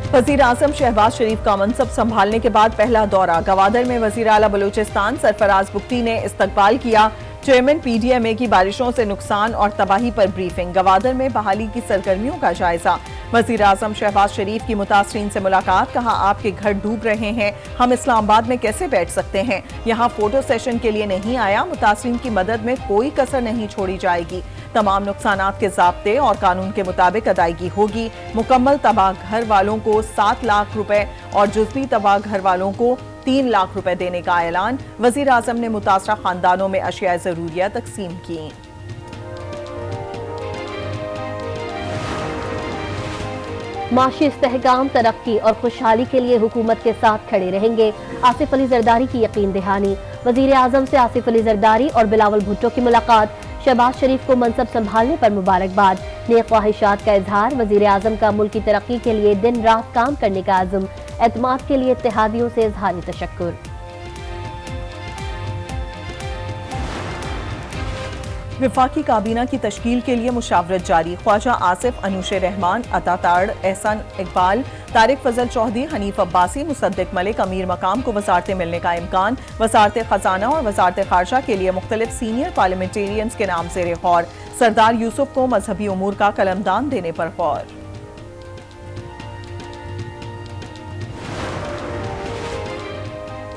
वजीर आजम शहबाज शरीफ का मनसब संभालने के बाद पहला दौरा गवादर में वजीर आला बलूचिस्तान सरफराज बुख्ती ने इस्तकबाल किया। चेयरमैन पीडीएमए की बारिशों से नुकसान और तबाही पर ब्रीफिंग। गवादर में बहाली की सरगर्मियों का जायजा। वजीर आजम शहबाज शरीफ की मुतासरीन से मुलाकात। कहा, आपके घर डूब रहे हैं, हम इस्लामाबाद में कैसे बैठ सकते हैं। यहाँ फोटो सेशन के लिए नहीं आया। मुतासरीन की मदद में कोई कसर नहीं छोड़ी जाएगी। तमाम नुकसानात के ज़ाब्ते और कानून के मुताबिक अदायगी होगी। मुकम्मल तबाह घर वालों को 7 लाख रुपए और जुज़वी तबाह घर वालों को 3 लाख रुपए देने का ऐलान। वजीर आजम ने मुतासरा खानदानों में अशिया ज़रूरिया तकसीम की। माशी इस्तेहकाम, तरक्की और खुशहाली के लिए हुकूमत के साथ खड़े रहेंगे। आसिफ अली जरदारी की यकीन दहानी। वजीर आजम से आसिफ अली जरदारी और बिलावल भुट्टो की मुलाकात। शहबाज शरीफ को मनसब संभालने पर मुबारकबाद। नेक ख्वाहिशात का इजहार। वजीर आजम का मुल्क की तरक्की के लिए दिन रात काम करने का आज़म। एतमाद के लिए इत्तेहादियों से इजहार तशक्कुर। विफाकी काबीना की तश्कील के लिए मुशावरत जारी। ख्वाजा आसिफ, अनुशे रहमान, अताताड़, एहसान इकबाल, तारिक फजल चौधरी, हनीफ अब्बासी, मुसद्दिक मलिक, अमीर मकाम को वजारतें मिलने का इम्कान। वजारत खजाना और वजारत खारजा के लिए मुख्तलिफ सीनियर पार्लियामेंटेरियंस के नाम ज़ेर गौर। सरदार यूसुफ को मजहबी उमूर का कलमदान देने पर गौर।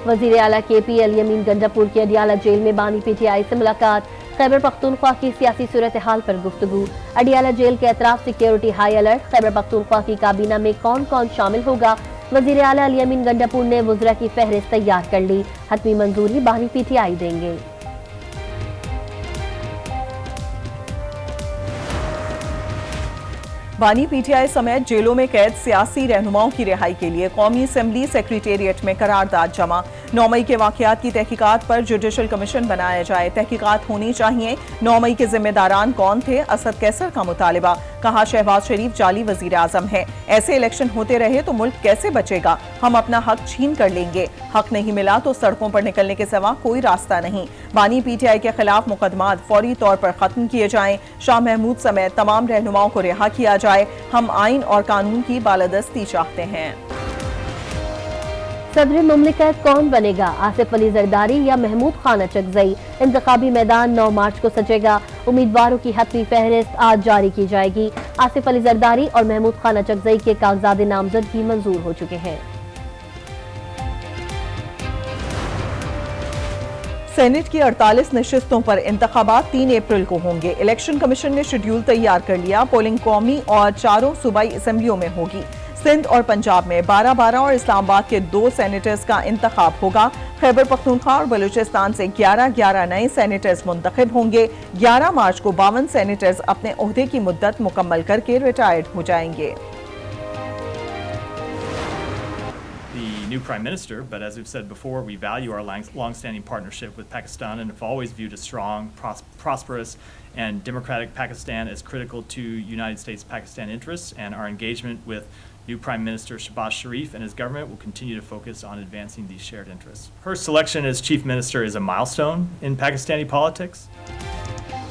वजीर आला KP अल-यमीन गंडापुर की अडियाला जेल में बानी PTI से मुलाकात। खैबर पख्तूनख्वा की सियासी सूरत हाल पर गुफ्तगू। अडियाला जेल के अतराफ security high alert. Khyber Pakhtunkhwa की काबीना में कौन कौन शामिल होगा। वजीर आला अल-यमीन गंडापुर ने वज़रा की फहरिस्त तैयार कर ली। हतमी मंजूरी बानी PTI देंगे। बानी PTI समेत जेलों में कैद सियासी रहनुमाओं की रिहाई के लिए कौमी असम्बली सेक्रेटेरिएट में करारदाद जमा। 9 मई के वाकयात की तहकीकात पर जुडिशल कमीशन बनाया जाए। तहकीकात होनी चाहिए। 9 मई के जिम्मेदारान कौन थे। असद कैसर का मुतालिबा। कहा, शहबाज शरीफ जाली वजीर आजम है। ऐसे इलेक्शन होते रहे तो मुल्क कैसे बचेगा। हम अपना हक छीन कर लेंगे। हक नहीं मिला तो सड़कों पर निकलने के सिवा कोई रास्ता नहीं। बानी PTI के खिलाफ मुकदमात फौरी तौर पर खत्म किए जाएं। शाह महमूद समेत तमाम रहनुमाओं को रिहा किया जाए। हम आइन और कानून की बालादस्ती चाहते हैं। सदर मुमलिकत कौन बनेगा। आसिफ अली जरदारी या महमूद खान अचकजई। इंतखाबी मैदान 9 मार्च को सजेगा। उम्मीदवारों की हतमी फहरिस्त आज जारी की जाएगी। आसिफ अली जरदारी और महमूद खान अचकजई के कागजात नामजदगी मंजूर हो चुके हैं। सेनेट की 48 नशिस्तों पर इंतखाबात 3 अप्रैल को होंगे। इलेक्शन कमीशन ने शेड्यूल तैयार कर लिया। पोलिंग कौमी और 4 सूबाई असम्बलियों में होगी। सिंध और पंजाब में 12-12 और इस्लामाबाद के 2 सेनेटर्स का इंतखाब होगा। खैबर पख्तूनख्वा और बलूचिस्तान से 11-11 नए सेनेटर्स मुंतखब होंगे। 11 मार्च को 52 सेनेटर्स अपने ओहदे की मुद्दत मुकम्मल करके रिटायर्ड हो जाएंगे। New Prime Minister, but as we've said before, we value our long-standing partnership with Pakistan and have always viewed a strong, prosperous and democratic Pakistan as critical to United States-Pakistan interests, and our engagement with new Prime Minister Shehbaz Sharif and his government will continue to focus on advancing these shared interests. Her selection as Chief Minister is a milestone in Pakistani politics.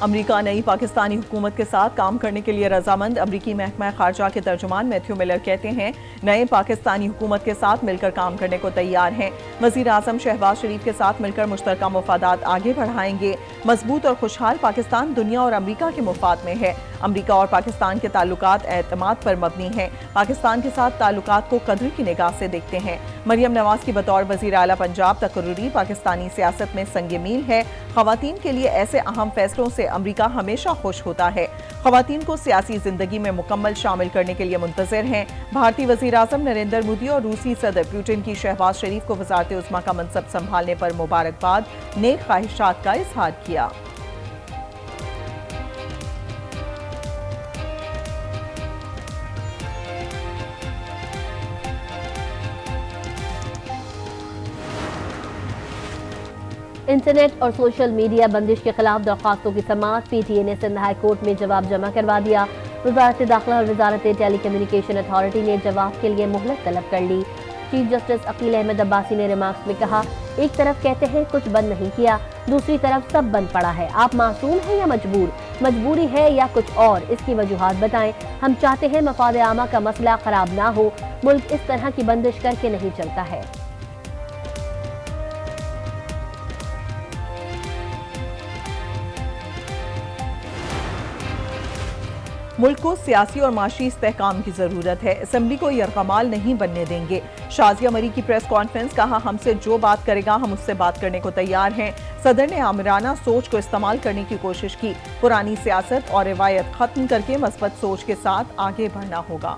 अमरीका नई पाकिस्तानी हुकूमत के साथ काम करने के लिए रजामंद। अमरीकी महकमा खारजा के तर्जुमान मैथ्यू मिलर कहते हैं, नए पाकिस्तानी हुकूमत के साथ मिलकर काम करने को तैयार हैं। वजीर आजम शहबाज शरीफ के साथ मिलकर मुश्तरका मुफादात आगे बढ़ाएंगे। मजबूत और खुशहाल पाकिस्तान दुनिया और अमरीका के मुफाद में है। अमरीका और पाकिस्तान के ताल्लुकात एतमाद पर मबनी हैं। पाकिस्तान के साथ ताल्लुकात को कदर की निगाह से देखते हैं। मरियम नवाज की बतौर वजीर आला पंजाब तकर्रुरी पाकिस्तानी सियासत में संगे मील है। खवातीन के लिए ऐसे अहम फैसलों से अमरीका हमेशा खुश होता है। खवातीन को सियासी जिंदगी में मुकम्मल शामिल करने के लिए मुंतज़िर हैं। भारतीय वजीर आजम नरेंद्र मोदी और रूसी सदर पुतिन की शहबाज शरीफ को वज़ारत उज़्मा का मनसब संभालने पर मुबारकबाद, नेक ख्वाहिशात का इजहार किया। इंटरनेट और सोशल मीडिया बंदिश के खिलाफ दरख्वास्तों की समाअत। PTA ने सिंध हाई कोर्ट में जवाब जमा करवा दिया। वजारत दाखिला और वजारत टेली कम्युनिकेशन अथॉरिटी ने जवाब के लिए मोहलत तलब कर ली। चीफ जस्टिस अकील अहमद अब्बासी ने रिमार्क्स में कहा, एक तरफ कहते हैं कुछ बंद नहीं किया, दूसरी तरफ सब बंद पड़ा है। आप मासूम हैं या मजबूर? मजबूरी है या कुछ और? इसकी वजूहात बताएं। हम चाहते हैं मफाद आमा का मसला खराब ना हो। मुल्क इस तरह की बंदिश करके नहीं चलता है। मुल्क को सियासी और माशी इस्तेहकाम की जरूरत है। असेंबली को यरगमाल नहीं बनने देंगे। शाजिया मरी की प्रेस कॉन्फ्रेंस, कहा हमसे जो बात करेगा हम उससे बात करने को तैयार हैं। सदर ने आमिराना सोच को इस्तेमाल करने की कोशिश की। पुरानी सियासत और रिवायत खत्म करके मस्बत सोच के साथ आगे बढ़ना होगा।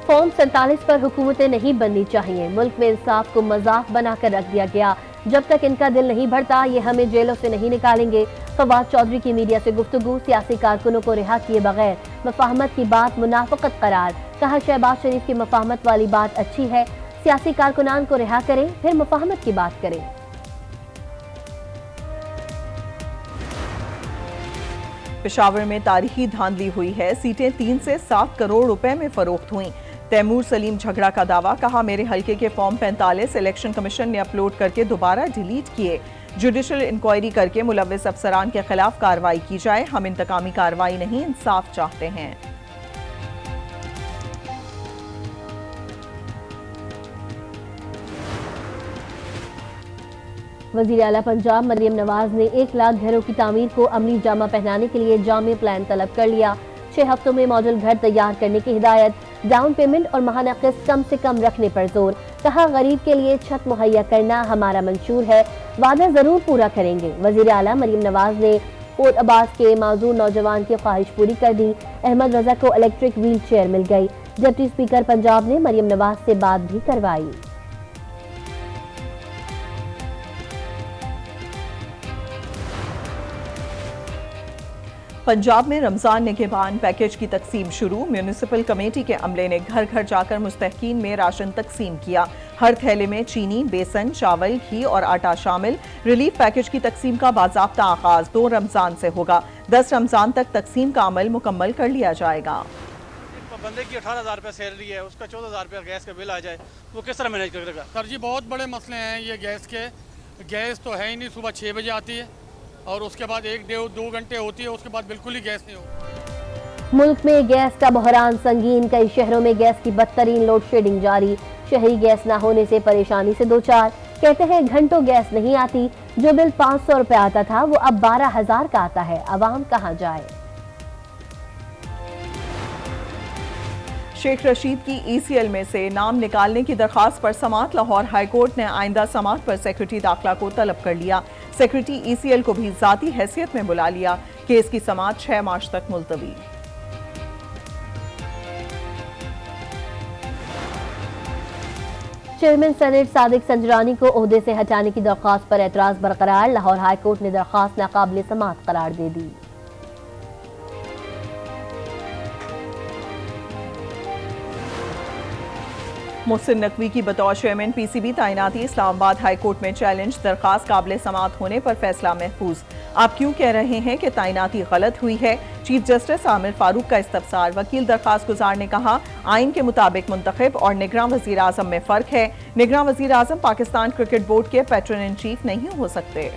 फॉर्म 47 पर हुकूमतें नहीं बननी चाहिए। मुल्क में इंसाफ को मजाक बनाकर रख दिया गया। जब तक इनका दिल नहीं भरता ये हमें जेलों से नहीं निकालेंगे। फवाद चौधरी की मीडिया से गुफ्तगू, सियासी कारकुनों को रिहा किए बगैर मफाहमत की बात मुनाफिकत करार। कहा शहबाज शरीफ की मफाहमत वाली बात अच्छी है, सियासी कारकुनान को रिहा करें फिर मफाहमत की बात करें। पेशावर में तारीखी धांधली हुई है। सीटें 3 से 7 करोड़ रुपए में फरोख्त हुई। तैमूर सलीम झगड़ा का दावा, कहा मेरे हलके के फॉर्म 45 इलेक्शन कमीशन ने अपलोड करके दोबारा डिलीट किए। जुडिशल इंक्वायरी करके मुलव्विस अफसरान के खिलाफ कार्रवाई की जाए। हम इंतकामी कार्रवाई नहीं, इंसाफ चाहते हैं। वज़ीर आला पंजाब मरियम नवाज ने 1 लाख घरों की तामीर को अमली जामा पहनाने के लिए जामे प्लान तलब कर लिया। 6 हफ्तों में मॉडल घर तैयार करने की हिदायत। डाउन पेमेंट और माहाना किस्त कम से कम रखने पर जोर। कहा गरीब के लिए छत मुहैया करना हमारा मंशूर है, वादा जरूर पूरा करेंगे। वज़ीर आला मरियम नवाज ने कोट अब्बास के माजूर नौजवान की ख्वाहिश पूरी कर दी। अहमद रजा को इलेक्ट्रिक व्हील चेयर मिल गई। डिप्टी स्पीकर पंजाब ने मरियम नवाज से बात भी करवाई। पंजाब में रमजान निगहबान पैकेज की तकसीम शुरू। म्यूनिसिपल कमेटी के अमले ने घर घर जाकर मुस्तहकीन में राशन तकसीम किया। हर थैले में चीनी, बेसन, चावल, घी और आटा शामिल। रिलीफ पैकेज की तकसीम का बाज़ाब्ता आगाज 2 रमजान से होगा। 10 रमजान तक तकसीम का अमल मुकम्मल कर लिया जाएगा। बंदे की 18,000 रुपये सैलरी है, उसका 14,000 रुपये गैस का बिल आ जाए, वो किस तरह मैनेज करेगा? सर जी बहुत बड़े मसले हैं ये गैस के। गैस तो है ही नहीं, सुबह 6 बजे आती है और उसके बाद 1-2 घंटे होती है, उसके बाद बिल्कुल ही गैस नहीं होती। मुल्क में गैस का बहरान संगीन। कई शहरों में गैस की बदतरीन लोड शेडिंग जारी। शहरी गैस न होने से परेशानी से दो चार। कहते हैं घंटों गैस नहीं आती। जो बिल 500 रुपए आता था वो अब 12,000 का आता है। अवाम कहाँ जाए? शेख रशीद की ECL में से नाम निकालने की दरखास्त पर समात। लाहौर हाईकोर्ट ने आइंदा समात पर सेक्रेटरी दाखिला को तलब कर लिया। सेक्रेटरी ECL को भी जाती हैसियत में बुला लिया। केस की समात 6 मार्च तक मुलतवी। चेयरमैन सेनेट सादिक संजरानी को ओहदे से हटाने की दरख्वास्त पर एतराज बरकरार। लाहौर हाईकोर्ट ने दरख्वास्त नाकाबिल समात करार दे दी। मोहसिन नकवी की बतौर चेयरमैन PCB तैनाती। इस्लामाबाद हाईकोर्ट में चैलेंज। दरखास्त काबिल समात होने पर फैसला महफूज। आप क्यों कह रहे हैं कि तैनाती गलत हुई है? चीफ जस्टिस आमिर फारूक का इस्तफसार। वकील दरखास्त गुजार ने कहा आइन के मुताबिक मुंतखब और निगरान वजीर आजम में फर्क है। निगरान वजीर आजम पाकिस्तान क्रिकेट बोर्ड के पैट्रन इन चीफ नहीं हो सकते।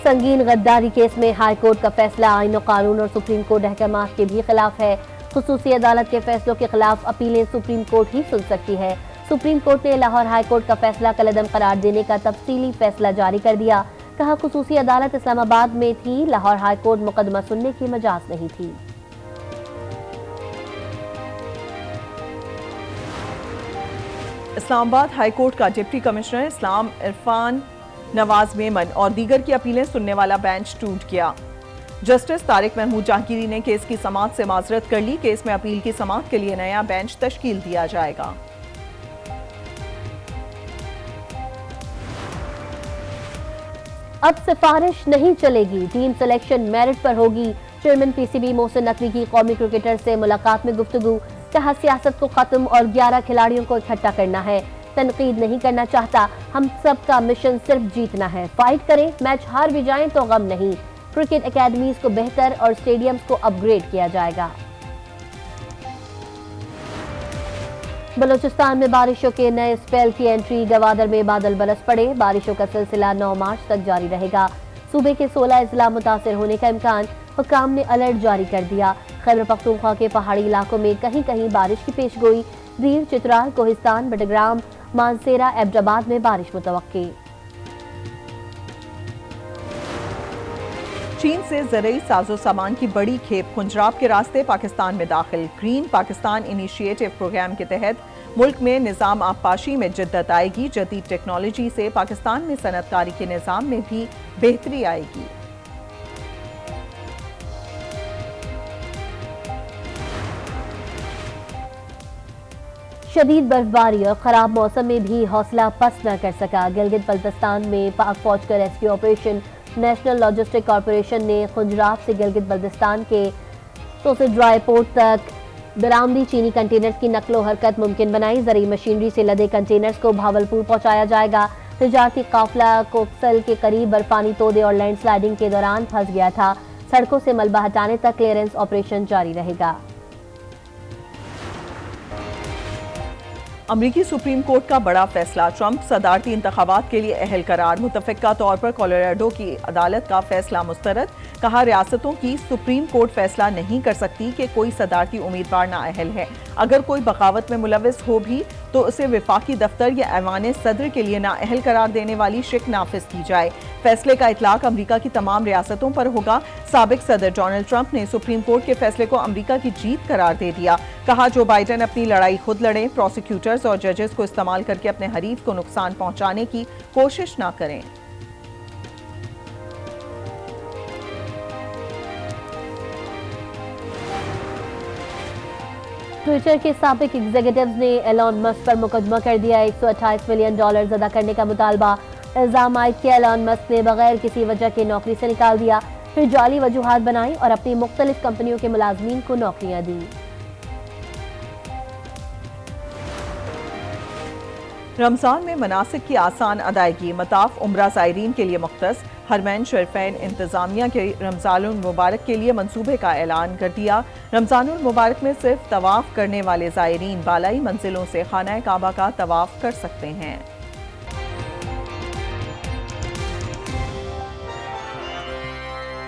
संगीन गद्दारी केस में हाईकोर्ट का फैसला आईन और कानून और सुप्रीम कोर्ट अहकामात के भी खिलाफ है। खुसूसी अदालत के फैसलों के खिलाफ अपीलें सुप्रीम कोर्ट ही सुन सकती है। सुप्रीम कोर्ट ने लाहौर हाईकोर्ट का फैसला कलअदम करार देने का तफसीली फैसला जारी कर दिया। कहा खुसूसी अदालत इस्लामाबाद में थी, लाहौर हाईकोर्ट मुकदमा सुनने की मजाज नहीं थी। इस्लामाबाद हाईकोर्ट का डिप्टी कमिश्नर इस्लाम इरफान नवाज मेमन और दीगर की अपीलें सुनने वाला बेंच टूट गया। जस्टिस तारिक महमूद जहांगीरी ने केस की समात से माजरत कर ली। केस में अपील की समात के लिए नया बेंच तश्कील दिया जाएगा। अब सिफारिश नहीं चलेगी, टीम सिलेक्शन मेरिट पर होगी। चेयरमैन PCB मोहसिन नकवी की कौमी क्रिकेटर से मुलाकात में गुफ्तगू। कहा सियासत को खत्म और 11 खिलाड़ियों को इकट्ठा करना है। तनकीद नहीं करना चाहता। हम सबका मिशन सिर्फ जीतना है। फाइट करें, मैच हार भी जाएं तो गम नहीं। क्रिकेट एकेडमीज को बेहतर और स्टेडियम्स को अपग्रेड किया जाएगा। बलूचिस्तान में बारिशों के नए स्पेल की एंट्री। गवादर में बादल बरस पड़े। बारिशों का सिलसिला 9 मार्च तक जारी रहेगा। सूबे के 16 अजला मुतासिर होने का इम्कान। हुक्काम ने अलर्ट जारी कर दिया। खैबर पख्तूनख्वा के पहाड़ी इलाकों में कहीं कहीं बारिश की पेशगोई। दीर, चित्राल, कोहिस्तान, बटग्राम, मानसेरा, एबटाबाद में बारिश मुतवक्की। चीन से ज़रूरी साजो सामान की बड़ी खेप पंजाब के रास्ते पाकिस्तान में दाखिल। ग्रीन पाकिस्तान इनिशिएटिव प्रोग्राम के तहत मुल्क में निज़ाम आबपाशी में जिद्दत आएगी। जदीद टेक्नोलॉजी से पाकिस्तान में सनअतकारी के निज़ाम में भी बेहतरी आएगी। शदीद बर्फबारी और खराब मौसम में भी हौसला पस्त न कर सका। गिलगित बल्तिस्तान में पाक फौज का rescue operation. National logistic corporation ने खुंजराब से गिलगित बल्तिस्तान के सोसे ड्राई पोर्ट तक बरामदी चीनी कंटेनर्स की नकलो हरकत मुमकिन बनाई। जरी मशीनरी से लदे कंटेनर्स को भावलपुर पहुंचाया जाएगा। तिजारती काफिला कोकसल के करीब बर्फानी तोदे और लैंडस्लाइडिंग के दौरान फंस गया था। सड़कों से मलबा हटाने तक क्लियरेंस ऑपरेशन जारी रहेगा। अमरीकी सुप्रीम कोर्ट का बड़ा फैसला। ट्रंप सदारती इंतखाबात के लिए अहल करार। मुतफ़िका तौर पर कोलोराडो की अदालत का फैसला मुस्तरद। कहा, रियासतों की सुप्रीम कोर्ट फैसला नहीं कर सकती कि कोई सदारती उम्मीदवार नाअहल है। अगर कोई बगावत में मुलविस हो भी तो उसे विफाकी दफ्तर या ऐवान सदर के लिए नाअहल करार देने वाली शिक नाफिज की जाए। फैसले का इतलाक अमरीका की तमाम रियासतों पर होगा। साबिक सदर डोनाल्ड ट्रंप ने सुप्रीम कोर्ट के फैसले को अमरीका की जीत करार दे दिया। कहा, जो बाइडेन अपनी लड़ाई खुद लड़ें, प्रोसिक्यूटर्स और जजेस को इस्तेमाल करके अपने हरीफ को नुकसान पहुंचाने की कोशिश ना करें। ट्विटर के साबिक एग्जीक्यूटिव्स ने एलॉन मस्क पर मुकदमा कर दिया। $128 मिलियन अदा करने का मुतालबा। इल्जाम आयद किया एलॉन मस्क ने बगैर किसी वजह के नौकरी से निकाल दिया, फिर जाली वजूहात बनाई और अपनी मुख्तलिफ कंपनियों के मुलाजमीन को नौकरियां दी। रमजान में मनासिक की आसान अदायगी। मताफ उम्रा ज़ायरीन के लिए मुख्तस। हरमैन शरीफैन इंतजामिया के रमज़ानुल मुबारक के लिए मंसूबे का ऐलान कर दिया। रमज़ानुल मुबारक में सिर्फ तवाफ करने वाले ज़ायरीन बालाई मंजिलों से खाना काबा का तवाफ कर सकते हैं।